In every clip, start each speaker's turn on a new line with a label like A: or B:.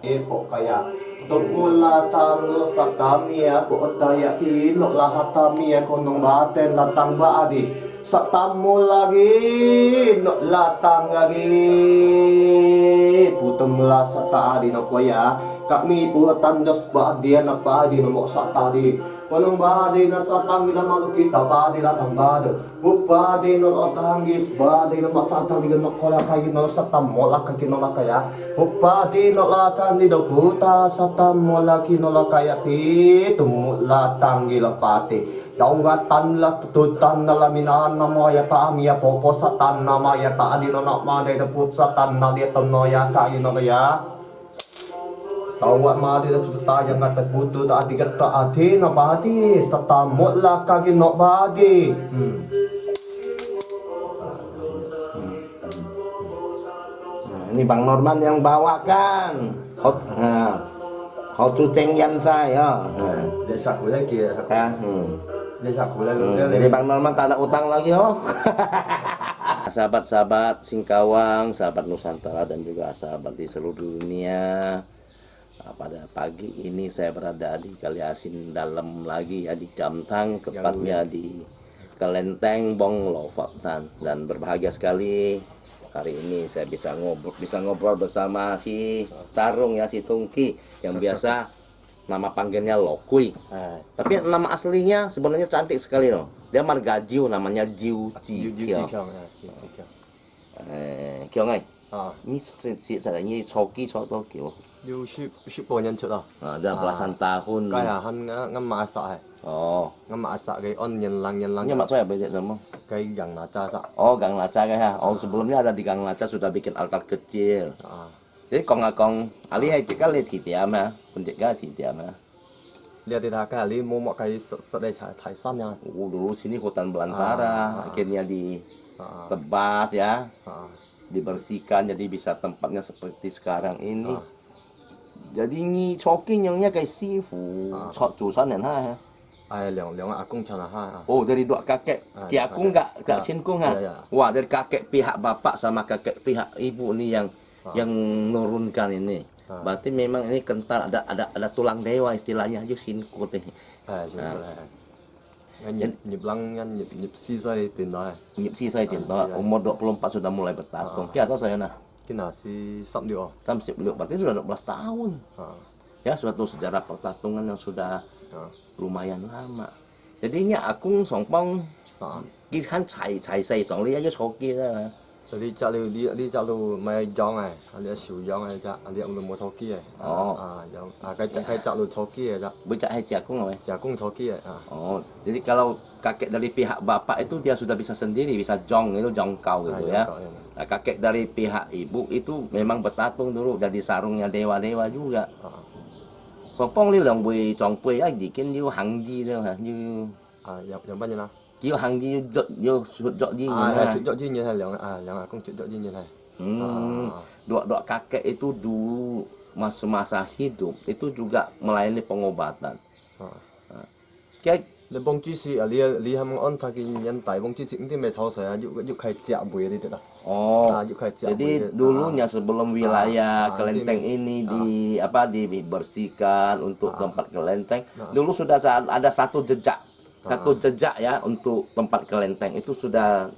A: Epok kaya tungula talo sa tamia ko daya kilo lahat tamia ko nung baten latang baadi sa tamo lagi no latang lagi putong lat sa taadi no kuya kami putan dos baadi na baadi no mo sa tadi Walang badi na sa tangi na malukita, badi na tang bado. Bupadi no otanggis, badi na matatali na kola kayo no sa tamola kakinola kaya. Bupadi no lakan di dokuta sa tamola kinola kaya ti tumula tanggi lapati. Yung gatan la tututan na laminahan na maya taamiya popo sa tan na maya taadi no nakmaday na put sa tan na liatam no ya kayo no kaya. Tawa madi na suta yang kata putu ta ati kata ati na badi sa tamot la kagi no badi.
B: Ini Bang Norman yang bawakan. Kau cuceng yan saya.
A: Dia saku lagi ya. Dia saku lagi.
B: Jadi Bang Norman tak ada utang lagi oh. Sahabat-sahabat Singkawang, sahabat Nusantara dan juga sahabat di seluruh dunia. Pada pagi ini saya berada di Kali Asin Dalam lagi ya, di Camtang, tepatnya di Kelenteng Bong Lovatan, dan berbahagia sekali hari ini saya bisa ngobrol bersama si Sarung ya, si Tungki yang biasa nama panggilnya Lokui. Tapi nama aslinya sebenarnya cantik sekali loh. Dia margajiu, namanya Jiu Ji Kiong. Kiong ai. Ini saya ini Choki Choto Kiong.
C: 10年出啊，
B: Udah belasan tahun.
C: Kaya han ngam masak hai,
B: Oh.
C: ngam masak cái on nhân lang
B: Ini mak saya belajar sama.
C: cái yang na cha sak.
B: Oh, Gang Laca ya. Oh, sebelumnya ada di Gang Laca sudah bikin altar kecil. Jadi kong ali hai tika le thi tiam ha, pun tika thi tiam ha.
C: Lihat di taka li mau mak cái sedai thai san ya.
B: Dulu sini hutan belantara, akhirnya ditebas ya, dibersihkan jadi bisa tempatnya seperti sekarang ini. Jadi ini Choki nyangnya kayak sifu, cok jusan dan ha.
C: Ai两akung chana ha.
B: Oh, dari dua kakek, ciakung nggak cinkung ha. Wah, dari kakek pihak bapak sama kakek pihak ibu nih yang nurunkan ini. Berarti memang ini kental, ada tulang dewa istilahnya, aja sinkut nih.
C: Nhịp lăng nhịp si say tiền đó.
B: Nhịp si saya tinta, umur 24 sudah mulai bertatung. Kira tahu saya nah.
C: Kina si sắp điệu.
B: 30 berarti sudah 12 tahun. Ya, suatu sejarah pertatungan yang sudah lumayan lama. Jadinya akung songpong kan cai say song li aja Choki lah.
C: Đi chợ đi chợ lu mày giong này, đi xỉu giong này cha, đi ông lu mua thoki này. Cái chợ lu thoki này cha.
B: Becak hai ciakung apa?
C: Jagung thoki này.
B: Oh, jadi kalau kakek dari pihak bapak itu dia sudah bisa sendiri, bisa jong itu jongkau gitu ya. Nah, kakek dari pihak ibu itu memang bertatung dulu dari sarungnya dewa-dewa juga. Sopong li long bui chong bui ya bikin như hàng gì đâu hả? Như
C: yang bao nhiêu nào?
B: kiểu hàng gì như sụt dọ gì
C: Chụp duy nhiên hay yang akung chụp duy nhiên hay.
B: Dua kakek itu dulu masa hidup itu juga melayani pengobatan. Kayak
C: Lên bông chi sĩ li ham on thaki nhân tại bông chi sĩ cái mày thâu saya yuk khai chẹo bùi đi được. Yuk khai chẹo.
B: Jadi dulunya sebelum wilayah kelenteng ini dibersihkan untuk tempat kelenteng, dulu sudah ada satu jejak ya untuk tempat kelenteng itu sudah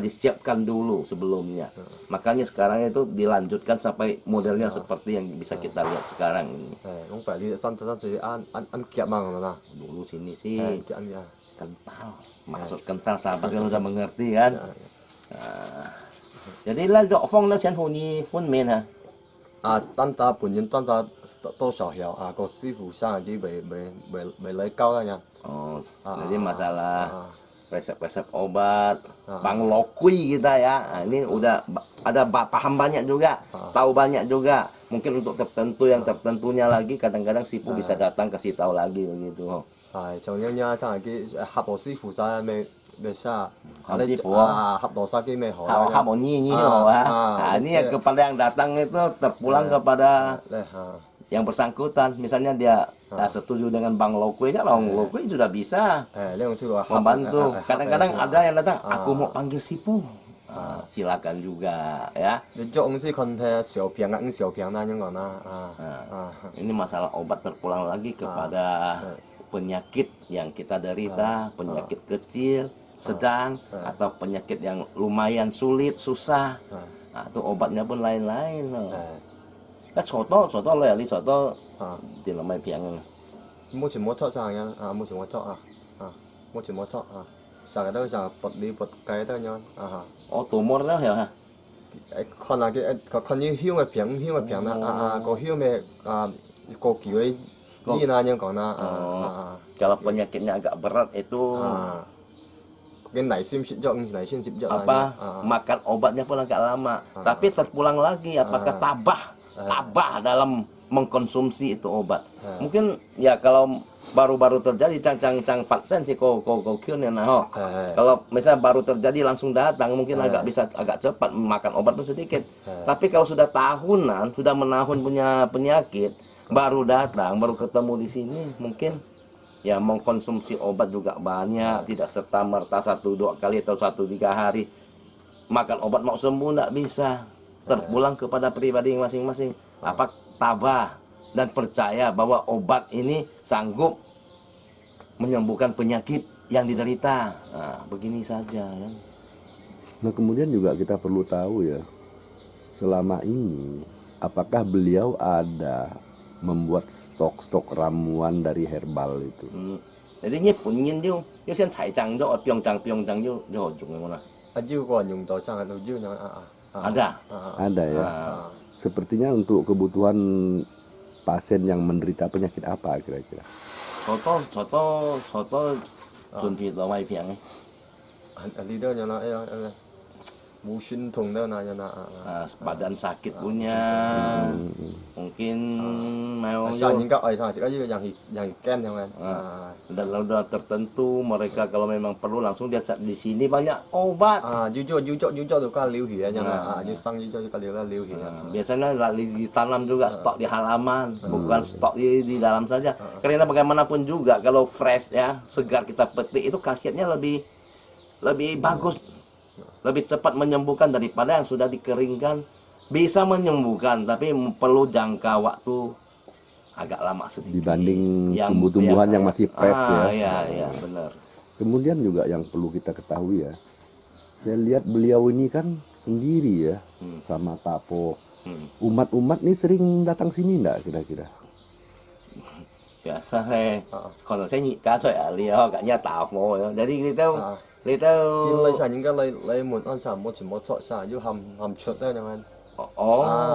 B: disiapkan dulu sebelumnya. Makanya sekarang itu dilanjutkan sampai modelnya seperti yang bisa kita lihat sekarang ini.
C: Không phải đi săn săn ăn kẹo bằng là.
B: Dulu sini sih
C: Ăn ya.
B: kental, maksud kental sahabat kan udah mengerti kan. Jadi là dọ phong nó chen hồ nhi phun men ha.
C: Tan ta bản nhân tan ta tô sào hiểu có sư phụ sang đi bị lấy cao ra nha.
B: Oh, jadi masalah resep-resep obat, Bang Lokui kita ya. Nah, ini udah ada paham banyak juga, tahu banyak juga. Mungkin untuk tertentunya lagi kadang-kadang sipu bisa datang kasih tahu lagi begitu.
C: Trong nha sang cái hấp đồ sư phụ sang mày bisa hấp đồ sang cái mày hỏi.
B: Hap nyi Nah, ini kepada yang datang itu terpulang kepada yang bersangkutan, misalnya dia setuju dengan Bang Lokui, ya Bang Lokui sudah bisa membantu. Kadang-kadang ada yang datang, aku mau panggil sipu. silakan juga ya.
C: 你做公司看睇小平啊，小平那樣講啦，Ini
B: masalah obat terpulang lagi kepada penyakit yang kita derita, penyakit kecil, sedang, atau penyakit yang lumayan sulit, susah. Nah, itu obatnya pun lain-lain loh. Nah, contoh lo ya, contoh di lemai piang.
C: 目前冇錯咋樣目前冇錯目前冇錯成日都成日拔你拔計得樣
B: Oh, tumor dah ya.
C: 看下嘅看你香嘅平啦個香嘅個橋嘅呢那樣講啦
B: Kalau penyakitnya agak berat itu
C: 嘅泥先攝咗
B: apa makan obatnya pun agak lama. Tapi terpulang lagi apakah tabah dalam mengkonsumsi itu obat. Mungkin ya kalau baru-baru terjadi cang vaksin sih kyun ya nah. Kalau misalnya baru terjadi langsung datang mungkin agak cepat makan obat pun sedikit. Tapi kalau sudah tahunan, sudah menahun punya penyakit, baru datang, baru ketemu di sini mungkin ya mengkonsumsi obat juga banyak, tidak serta merta 1-2 kali atau 1-3 hari makan obat mau sembuh tidak bisa. Terpulang kepada pribadi masing-masing. Apa tabah dan percaya bahwa obat ini sanggup menyembuhkan penyakit yang diderita. Nah, begini saja kan.
D: Nah kemudian juga kita perlu tahu ya, selama ini apakah beliau ada membuat stok ramuan dari herbal itu?
B: Jadi ini punya dia, dia sen cai cang jo, piong cang jo jung mana?
C: 要個人用到真係到腰
B: Ada.
D: Ada ya. Sepertinya untuk kebutuhan pasien yang menderita penyakit apa kira-kira?
B: Soto, tunti lo mai piang.
C: 呢啲樣啦冇酸痛得那樣啦
B: Badan sakit punya, mungkin mau
C: sang những cái sang chỉ yang ken yang kan
B: dan udah tertentu mereka kalau memang perlu langsung dia cek di sini banyak obat.
C: jujur tuh kan liu hia yang sang jujur kan liu hia
B: Biasanya ditanam juga stok di halaman, bukan stok di dalam saja. Karena bagaimanapun juga kalau fresh ya, segar kita petik itu khasiatnya lebih bagus, lebih cepat menyembuhkan daripada yang sudah dikeringkan. Bisa menyembuhkan tapi perlu jangka waktu agak lama sedikit
D: Dibanding tumbuh-tumbuhan yang masih fresh ya.
B: Iya, benar.
D: Kemudian juga yang perlu kita ketahui ya, saya lihat beliau ini kan sendiri ya, sama Tapo. Umat-umat nih sering datang sini enggak kira-kira?
B: Biasa kalau saya nyika saya lihat agaknya Tapo ya. Jadi kita
C: 因為sang應該你門安上冇全冇錯sang要含出得yang kan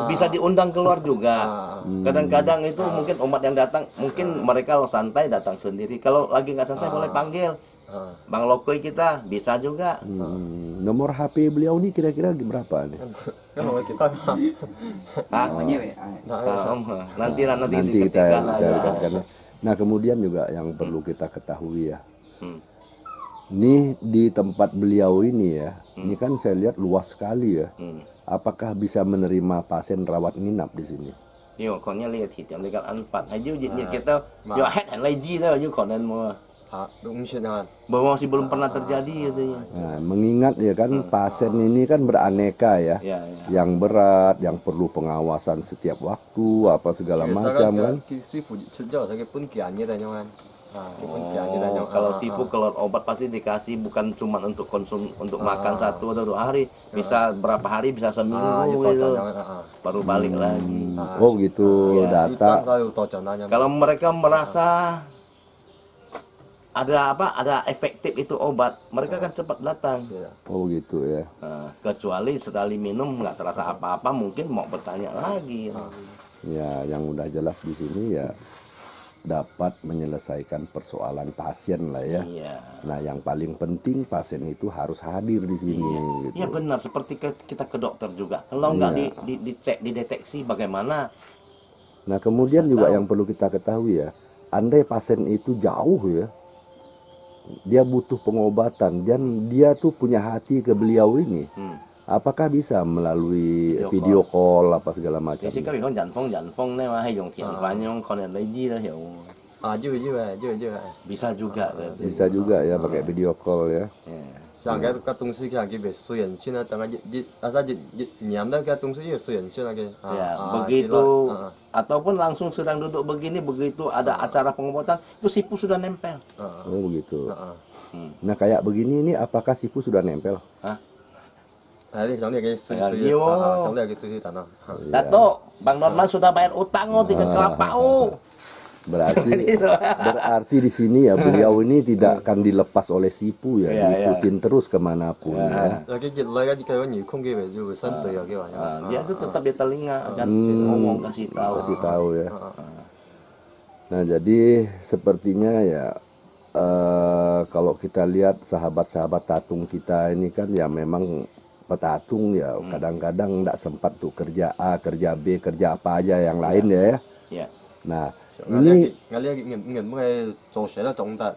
B: bisa diundang keluar juga. Kadang-kadang itu mungkin umat yang datang, mungkin mereka santai datang sendiri. Kalau lagi nggak santai boleh panggil. Bang Lokoi kita bisa juga.
D: Nomor HP beliau ini kira-kira berapa nih?
C: kalau kita
B: Nanti
D: kita carikan. Nah kemudian juga yang perlu kita ketahui ya, ini di tempat beliau ini ya, ini kan saya lihat luas sekali ya. Apakah bisa menerima pasien rawat nginap di sini?
B: Yo, còn lihat hitam dekat anpat. Ayo kita yo head and lagi dah yo còn mau.
C: đúng chuyện yang
B: Bahwa masih belum pernah terjadi katanya.
D: Nah, mengingat ya kan pasien ini kan beraneka ya, yang berat, yang perlu pengawasan setiap waktu, apa segala macam kan.
B: Kalau sibuk keluar obat pasti dikasih bukan cuma untuk konsum untuk makan 1 atau 2 hari, bisa berapa hari, bisa seminggu gitu. Baru balik lagi.
D: Oh gitu, data.
B: Kalau mereka merasa ada efektif itu obat, mereka kan cepat datang.
D: Oh gitu ya.
B: Kecuali setelah minum nggak terasa apa-apa, mungkin mau bertanya lagi.
D: Ya, yang udah jelas di sini ya dapat menyelesaikan persoalan pasien lah ya. Nah, yang paling penting pasien itu harus hadir di sini. Gitu.
B: Iya benar, seperti kita ke dokter juga. Kalau nggak dicek, dideteksi bagaimana?
D: Nah, kemudian juga yang perlu kita ketahui ya, andai pasien itu jauh ya, dia butuh pengobatan dan dia tuh punya hati ke beliau ini. Apakah bisa melalui video call apa segala macam?
C: Bisa
B: Bisa juga.
D: Bisa juga ya pakai video call ya.
C: 像个东西像给别虽然现在等下年的个东西也虽然现在个
B: Ya, begitu ataupun langsung sedang duduk begini, begitu ada acara pengobatan itu sipu sudah nempel.
D: Oh begitu. Nah kayak begini ini apakah sipu sudah nempel?
B: Hah?
C: ini讲你个水
B: 哎呦
C: 讲你个水等啊，
B: Dato, Bang Norman sudah bayar utang oh 3 kelapa oh.
D: Berarti di sini ya beliau ini tidak akan dilepas oleh sipu ya,
B: Iya,
D: diikutin terus kemanapun ya.
C: 那个热来个个你空给别就身对啊个玩意
B: Dia tuh tetap di telinga akan ngomong kasih tahu.
D: Kasih tahu ya. Nah jadi sepertinya ya kalau kita lihat sahabat-sahabat tatung kita ini kan ya memang petatung ya kadang-kadang tidak sempat tuh kerja A, kerja B, kerja apa aja yang lain ya.
B: Ya.
D: Nah
C: ini
D: ini
C: ngelihat mulai 做学的懂得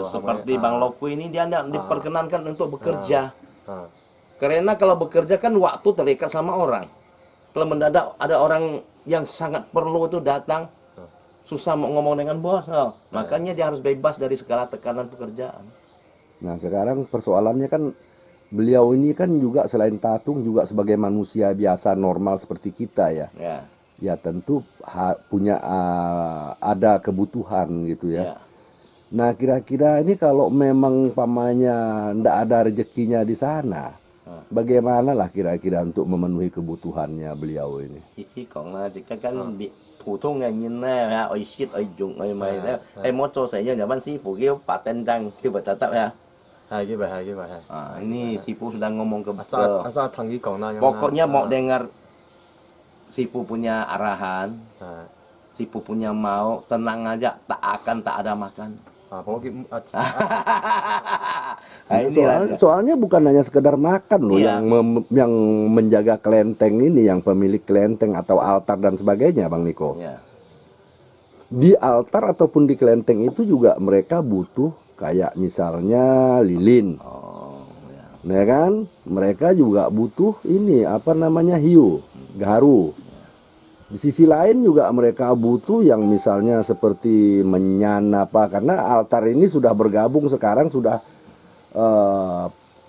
B: Seperti Bang Loku ini dia tidak diperkenankan untuk bekerja.
C: Ah.
B: Karena kalau bekerja kan waktu terikat sama orang. Kalau mendadak ada orang yang sangat perlu itu datang, susah mau ngomong dengan bos. Makanya dia harus bebas dari segala tekanan pekerjaan.
D: Nah sekarang persoalannya kan beliau ini kan juga selain tatung juga sebagai manusia biasa normal seperti kita ya.
B: Ya.
D: Ya tentu punya ada kebutuhan gitu ya.
B: Ya.
D: Nah kira-kira ini kalau memang pamannya ndak ada rezekinya di sana, bagaimana lah kira-kira untuk memenuhi kebutuhannya beliau ini?
B: Isi kong là chỉ cái bị phổ thông ngày nhìn này ha, oi shit oi dùng oi mày đó, ai mau cho saya nhà ban si phụ kêu paten jang kêu bertatap ya.
C: hai cái bài
B: Ini Sipu sedang ngomong ke
C: asal thằng cái còn nào
B: Pokoknya mau dengar Sipu punya arahan, Sipu punya mau, tenang aja, tak ada makan.
C: pokoknya
D: Soalnya bukan hanya sekedar makan loh
B: Iya.
D: yang menjaga kelenteng ini, yang pemilik kelenteng atau altar dan sebagainya, Bang Niko.
B: Ya.
D: Di altar ataupun di kelenteng itu juga mereka butuh kayak misalnya lilin.
B: Oh, ya.
D: Nah kan, mereka juga butuh ini apa namanya hiu, gaharu. Di sisi lain juga mereka butuh yang misalnya seperti menyan apa, karena altar ini sudah bergabung sekarang sudah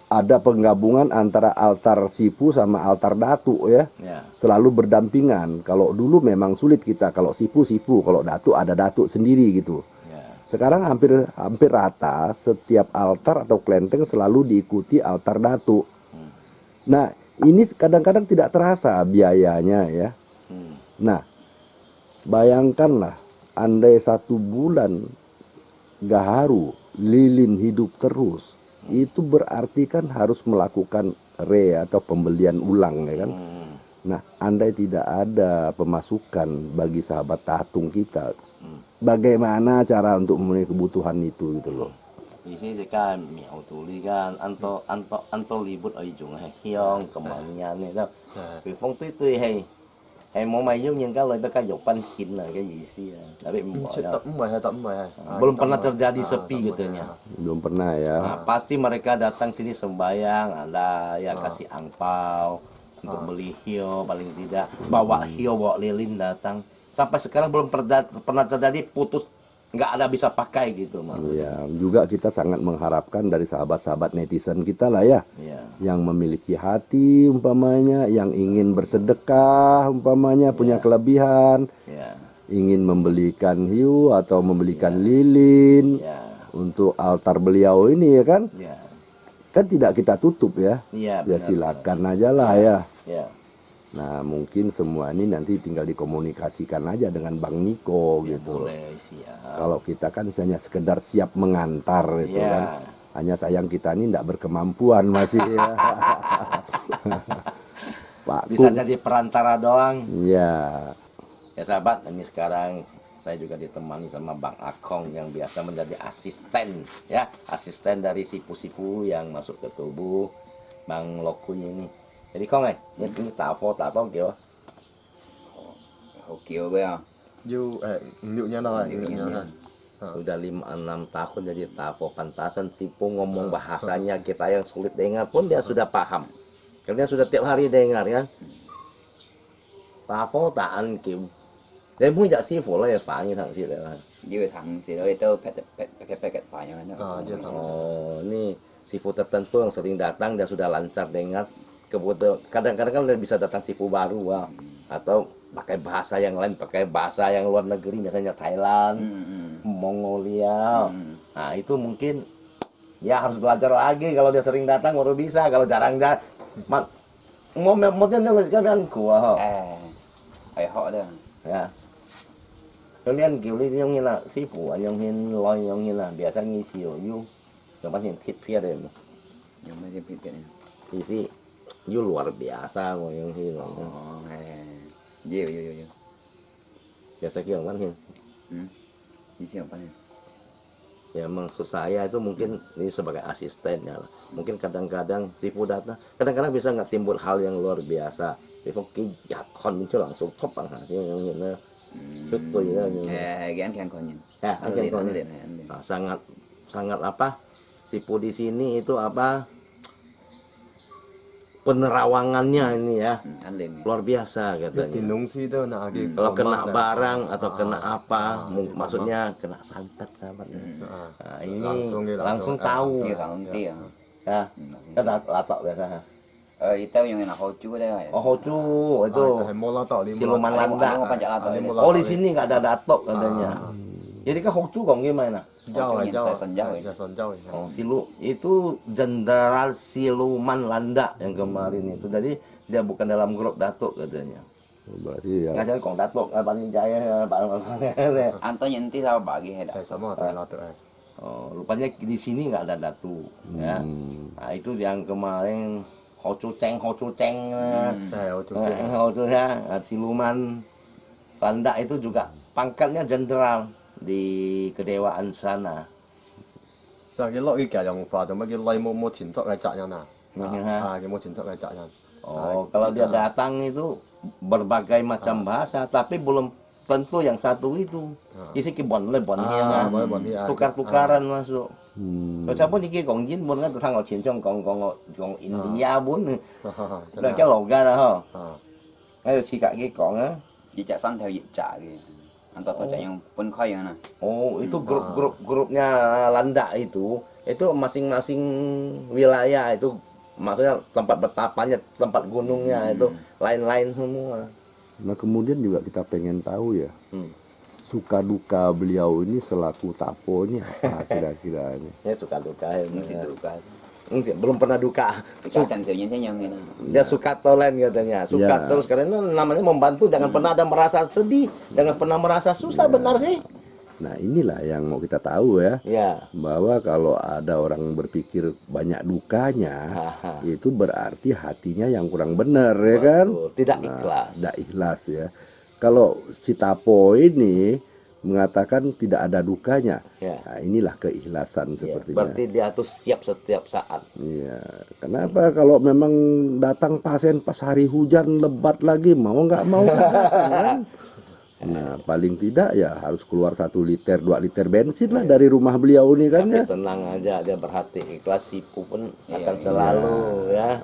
D: ada penggabungan antara altar Sipu sama altar Datu ya.
B: Ya.
D: Selalu berdampingan. Kalau dulu memang sulit kita, kalau Sipu, kalau Datu ada Datu sendiri gitu.
B: Ya.
D: Sekarang hampir rata setiap altar atau kelenteng selalu diikuti altar Datu. Nah, ini kadang-kadang tidak terasa biayanya ya. Nah, bayangkanlah andai 1 bulan gaharu lilin hidup terus, itu berarti kan harus melakukan atau pembelian ulang ya kan. Nah, andai tidak ada pemasukan bagi sahabat tatung kita, bagaimana cara untuk memenuhi kebutuhan itu gitu loh.
B: Di sini kan miao tuli kan anto libut ở dùng hay hiong kemannya nih tao. Vì phong tươi tươi hay mau mày giống như cái lời ta dục pan kin là cái gì sih ya. Tapi belum pernah terjadi sepi gitunya.
D: Belum pernah ya.
B: Nah, pasti mereka datang sini sembayang, ada ya kasih angpau untuk beli hio, paling tidak bawa hio, bawa lilin datang. Sampai sekarang belum pernah terjadi putus, nggak ada bisa pakai gitu mah.
D: Iya, juga kita sangat mengharapkan dari sahabat-sahabat netizen kita lah ya,
B: Iya.
D: yang memiliki hati umpamanya, yang ingin bersedekah umpamanya, punya kelebihan,
B: Ya.
D: ingin membelikan hiu atau membelikan lilin
B: Ya.
D: untuk altar beliau ini ya kan.
B: Ya.
D: Kan tidak kita tutup ya.
B: Iya,
D: Ya
B: benar,
D: silakan aja lah ya.
B: Ya.
D: Nah mungkin semua ini nanti tinggal dikomunikasikan aja dengan Bang Niko gitu.
B: Boleh sih ya.
D: Kalau kita kan hanya sekedar siap mengantar itu
B: Iya.
D: kan. Hanya sayang kita ini tidak berkemampuan masih ya. Pak
B: Bisa
D: Kum.
B: jadi perantara doang.
D: Ya.
B: Ya sahabat, ini sekarang saya juga ditemani sama Bang Akong yang biasa menjadi asisten ya, asisten dari sipu-sipu yang masuk ke tubuh Bang Loku ini. Jadi Kong ini tafo kiểu
E: Hậu Kiều bây giờ
C: như liệu nhân rồi
B: udah 5-6 tahun jadi tafo, pantasan Sipu ngomong bahasanya kita yang sulit dengar pun dia sudah paham. Karena dia sudah tiap hari dengar kan. Tafo taan kiểu. Để muốn dạy sư phụ là phải như thằng chị đấy.
E: như thằng gì đó tao phải phải phải phải phải
C: như thằng
B: Oh, ini sifu tertentu yang sering datang dan sudah lancar dengan kebutuhan. Kadang-kadang kan bisa datang sifu baru, wah. Atau pakai bahasa yang lain, pakai bahasa yang luar negeri, misalnya Thailand, Mongolia. Nah itu mungkin ya harus belajar lagi. Kalau dia sering datang baru bisa. Kalau jarang datang, mau kan kuah.
E: Ai họ đó.
B: Ya. Kalian kêu đi yang là sư phụ anh yang hin loi yang là biasa ngisi yo yu. Yang paling hit pia deh.
E: Nhưng mà cái việc này.
B: Isi yu luar biasa mo yang hin.
E: Nhiều nhiều.
B: Biasa kira yang hin.
E: Di siapa nih?
B: Ya maksud saya itu mungkin ini sebagai asistennya lah. Mungkin kadang-kadang sifu datang, kadang-kadang bisa nggak timbul hal yang luar biasa. Sifu kon muncul langsung top bang yang ini. Betul ya.
E: Cái anh còn nhìn.
B: Ya,
E: Anh lên.
B: Nah, sangat apa? Sifu di sini itu apa? Penerawangannya ini ya
E: Anh lên.
B: luar biasa
C: Cái
B: katanya.
C: tiền nông si đó là cái
B: Kalau kena
C: format
B: barang atau kena
C: Ah,
B: apa,
C: format.
B: maksudnya kena santet sahabat.
C: Ah,
B: Nah, ini
C: langsung
B: langsung tahu
E: Chỉ thằng kia.
B: ya. Kan latok biasa.
E: Itu yang enak hocu deh.
B: Oh, hocu itu.
C: hay mua lá tỏi đi mua
B: Siluman
C: lá-
B: landa.
E: Mau panjat lato
C: Ada
E: ini.
C: mau
B: Oh, di
C: lato
B: sini nggak ada datok katanya. Jadi kan hocu kok gimana?
C: Jauh,
E: Hocunya
C: jauh.
E: saya senjauh, ya.
C: Saya senjauh.
B: Oh, itu jenderal siluman landa yang kemarin itu. Jadi dia bukan dalam grup datuk katanya.
D: Berarti ya
B: Ngasih kong datuk, paling jaya,
E: Anto nyenti sama bagi head.
C: Hay sama tay lá tỏi.
B: Oh, rupanya di sini nggak ada datu, ya. Nah, itu yang kemarin hocu ceng.
C: Hay ô chú chị.
B: Hocu ya, siluman landa itu juga pangkatnya jenderal di kedewaan sana.
C: Sao cái lỗi cái dòng phà cho mấy cái lây mua chiến thuật cái chạy nhau nào.
B: Ha.
C: Cái mua chiến thuật cái chạy nhau.
B: Oh, kalau dia datang itu berbagai macam bahasa, tapi belum tentu yang satu itu. Isi kibon le bon
C: Ah, boleh bon dia.
B: tukar-tukaran masuk. Kalau siapa nih kong jin bun kan tentang ngocin kong India bun, là cái lầu ga đó ha. Ngay si cả cái kong á.
E: Chỉ chạy săn theo dịch trả kìa. Anto chạy yang pun khoy yang nah.
B: Oh, itu grupnya Landa itu masing-masing wilayah itu maksudnya tempat bertapanya, tempat gunungnya itu lain-lain semua.
D: Nah kemudian juga kita pengen tahu ya suka duka beliau ini selaku tapo ini apa kira-kira ini.
B: Ya suka duka ya.
E: Mesti duka.
B: Belum pernah duka.
E: Kan siapa yang ini.
B: Dia suka tolen katanya. Suka
D: Ya.
B: terus karena namanya membantu, jangan pernah ada merasa sedih, jangan pernah merasa susah, benar sih?
D: Nah inilah yang mau kita tahu ya,
B: Ya.
D: bahwa kalau ada orang berpikir banyak dukanya, itu berarti hatinya yang kurang benar ya kan?
B: Betul, tidak ikhlas.
D: Tidak ikhlas ya. Kalau si Tapo ini mengatakan tidak ada dukanya,
B: Ya.
D: nah, inilah keikhlasan
B: Ya,
D: sepertinya.
B: berarti dia tuh siap setiap saat.
D: Iya. Kenapa kalau memang datang pasien pas hari hujan lebat lagi mau nggak mau kan datang, kan? Nah paling tidak ya harus keluar 1 liter 2 liter bensin lah dari rumah beliau ini kan
B: Tapi
D: ya.
B: tenang aja, dia berhati ikhlas. Sipu pun akan selalu ya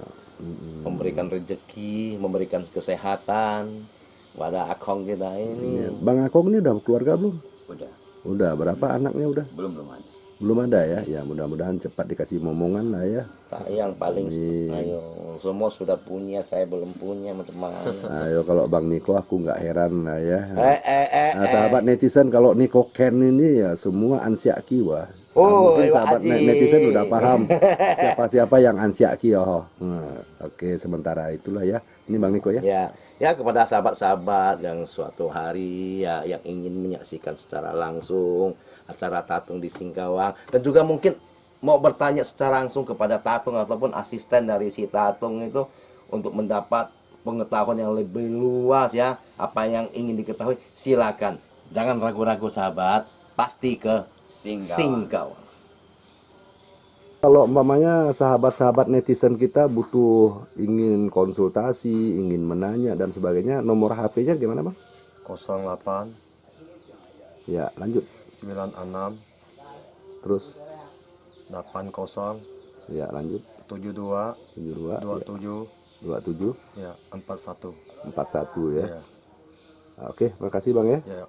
B: memberikan rezeki, memberikan kesehatan pada akong kita ini.
D: Bang Akong ini udah keluarga belum?
E: Udah.
D: Udah berapa anaknya udah?
E: Belum ada.
D: Belum ada ya. Ya mudah-mudahan cepat dikasih momongan lah ya.
B: Saya yang paling ayo semua sudah punya, saya belum punya macam mana.
D: Ayo kalau Bang Niko aku nggak heran lah ya. Nah,
B: eh.
D: sahabat netizen kalau Niko Ken ini ya semua ansiaki wah.
B: Oh,
D: Mungkin
B: Ibu
D: sahabat
B: Haji.
D: netizen udah paham siapa-siapa yang ansiaki oh. Oke sementara itulah ya. Ini Bang Niko ya.
B: Ya kepada sahabat-sahabat yang suatu hari ya yang ingin menyaksikan secara langsung acara tatung di Singkawang dan juga mungkin mau bertanya secara langsung kepada tatung ataupun asisten dari si tatung itu untuk mendapat pengetahuan yang lebih luas ya, apa yang ingin diketahui silakan, jangan ragu-ragu sahabat, pasti ke Singkawang.
D: Kalau umpamanya sahabat-sahabat netizen kita butuh ingin konsultasi, ingin menanya dan sebagainya, nomor HP-nya gimana Bang?
C: 08
D: Ya lanjut
C: 96
D: terus
C: 80
D: ya lanjut
C: 72
D: 72
C: 27
D: 27
C: ya 41
D: 41 ya.
C: ya.
D: Oke, makasih Bang ya.
C: Ya.